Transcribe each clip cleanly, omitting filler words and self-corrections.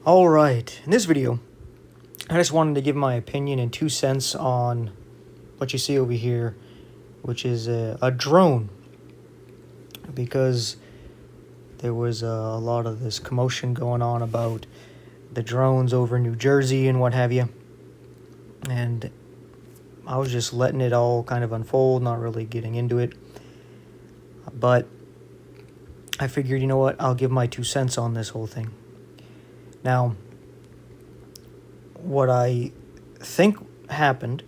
Alright, in this video, I just wanted to give my opinion and 2 cents on what you see over here, which is a drone, because there was a lot of this commotion going on about the drones over New Jersey and what have you, and I was just letting it all kind of unfold, not really getting into it, but I figured, you know what, I'll give my 2 cents on this whole thing. Now, what I think happened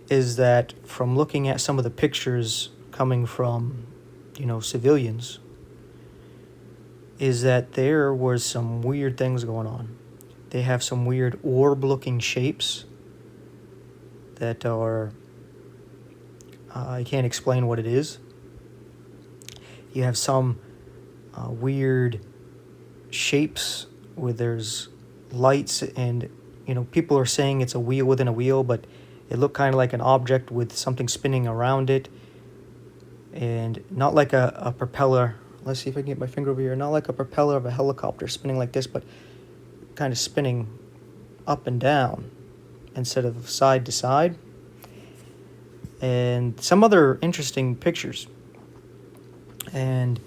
is that from looking at some of the pictures coming from, civilians, is that there was some weird things going on. They have some weird orb-looking shapes that are, I can't explain what it is. You have some weird shapes where there's lights and, people are saying it's a wheel within a wheel, but it looked kind of like an object with something spinning around it, and not like a propeller. Let's see if I can get my finger over here. Not like a propeller of a helicopter spinning like this, but kind of spinning up and down instead of side to side. And some other interesting pictures. And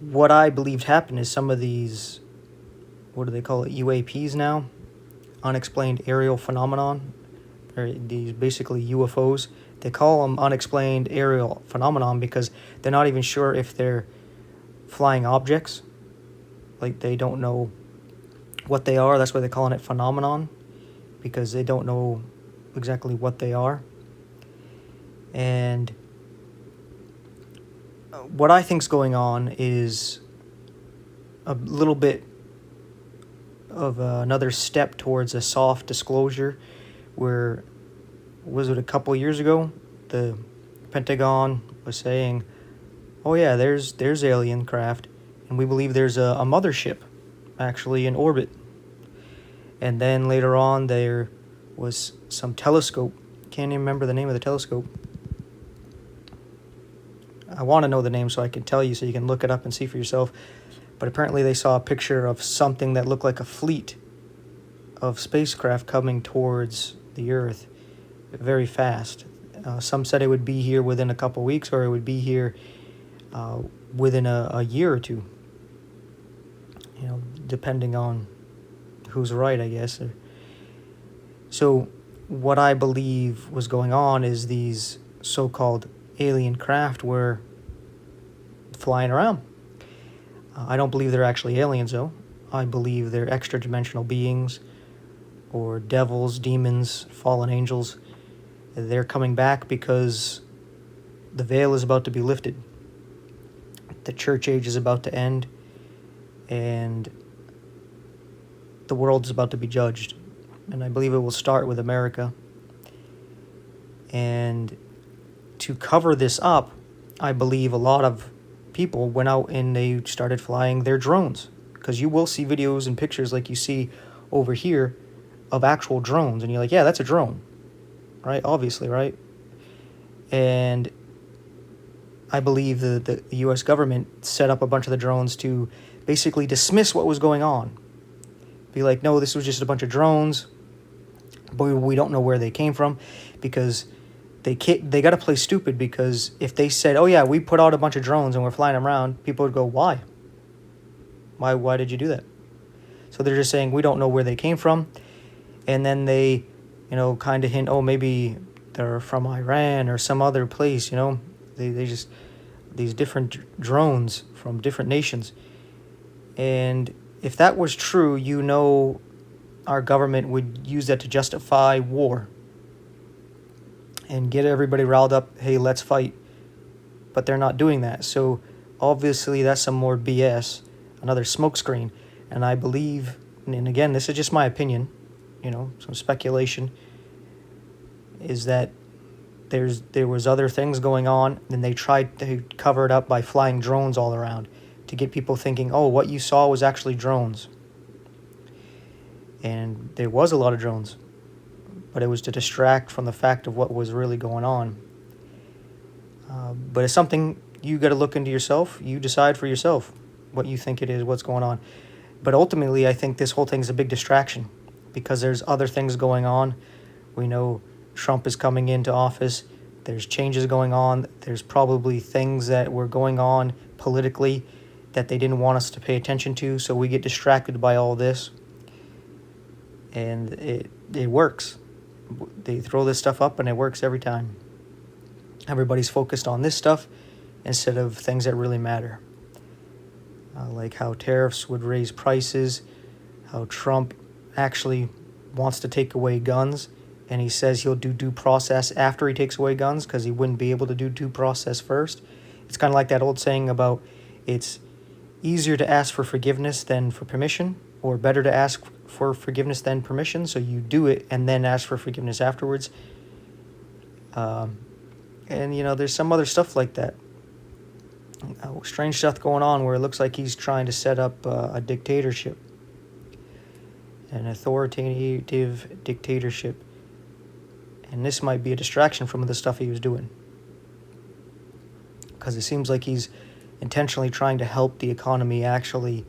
what I believed happened is some of these, what do they call it, UAPs now? Unexplained aerial phenomenon. Or these basically UFOs. They call them unexplained aerial phenomenon because they're not even sure if they're flying objects. Like, they don't know what they are. That's why they're calling it phenomenon, because they don't know exactly what they are. And what I think's going on is a little bit of another step towards a soft disclosure, where, was it a couple years ago, the Pentagon was saying, oh yeah, there's alien craft, and we believe there's a mothership actually in orbit. And then later on there was some telescope, can't even remember the name of the telescope. I want to know the name so I can tell you, so you can look it up and see for yourself. But apparently they saw a picture of something that looked like a fleet of spacecraft coming towards the Earth very fast. Some said it would be here within a couple weeks, or it would be here within a year or two. Depending on who's right, I guess. So what I believe was going on is these so-called alien craft were flying around. I don't believe they're actually aliens, though. I believe they're extra-dimensional beings, or devils, demons, fallen angels. They're coming back because the veil is about to be lifted. The church age is about to end, and the world is about to be judged. And I believe it will start with America. And to cover this up, I believe a lot of people went out and they started flying their drones, because you will see videos and pictures like you see over here of actual drones, and you're like, yeah, that's a drone, right? Obviously, right? And I believe the U.S. government set up a bunch of the drones to basically dismiss what was going on. Be like, no, this was just a bunch of drones, but we don't know where they came from, because they got to play stupid, because if they said, oh yeah, we put out a bunch of drones and we're flying them around, people would go, why? Why did you do that? So they're just saying, we don't know where they came from. And then they, kind of hint, oh, maybe they're from Iran or some other place, They just, these different drones from different nations. And if that was true, our government would use that to justify war and get everybody riled up, hey, let's fight. But they're not doing that. So obviously that's some more BS, another smokescreen. And I believe, and again, this is just my opinion, some speculation, is that there was other things going on, and they tried to cover it up by flying drones all around to get people thinking, oh, what you saw was actually drones. And there was a lot of drones, but it was to distract from the fact of what was really going on. But it's something you got to look into yourself. You decide for yourself what you think it is, what's going on. But ultimately, I think this whole thing is a big distraction because there's other things going on. We know Trump is coming into office. There's changes going on. There's probably things that were going on politically that they didn't want us to pay attention to, so we get distracted by all this. And it works. They throw this stuff up and it works every time. Everybody's focused on this stuff instead of things that really matter. Like how tariffs would raise prices, how Trump actually wants to take away guns, and he says he'll do due process after he takes away guns because he wouldn't be able to do due process first. It's kind of like that old saying about it's easier to ask for forgiveness than for permission, or better to ask for forgiveness than permission, so you do it and then ask for forgiveness afterwards. And, there's some other stuff like that. Strange stuff going on where it looks like he's trying to set up a dictatorship, an authoritative dictatorship. And this might be a distraction from the stuff he was doing, because it seems like he's intentionally trying to help the economy actually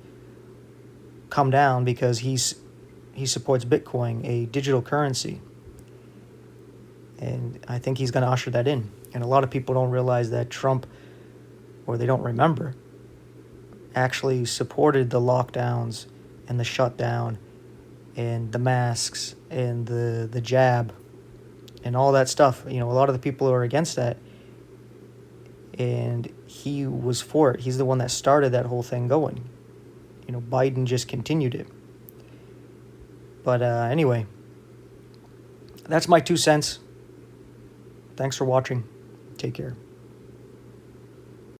come down because he supports Bitcoin, a digital currency. And I think he's going to usher that in. And a lot of people don't realize that Trump, or they don't remember, actually supported the lockdowns and the shutdown and the masks and the jab and all that stuff. A lot of the people are against that, and he was for it. He's the one that started that whole thing going. Biden just continued it. But anyway, that's my 2 cents. Thanks for watching. Take care.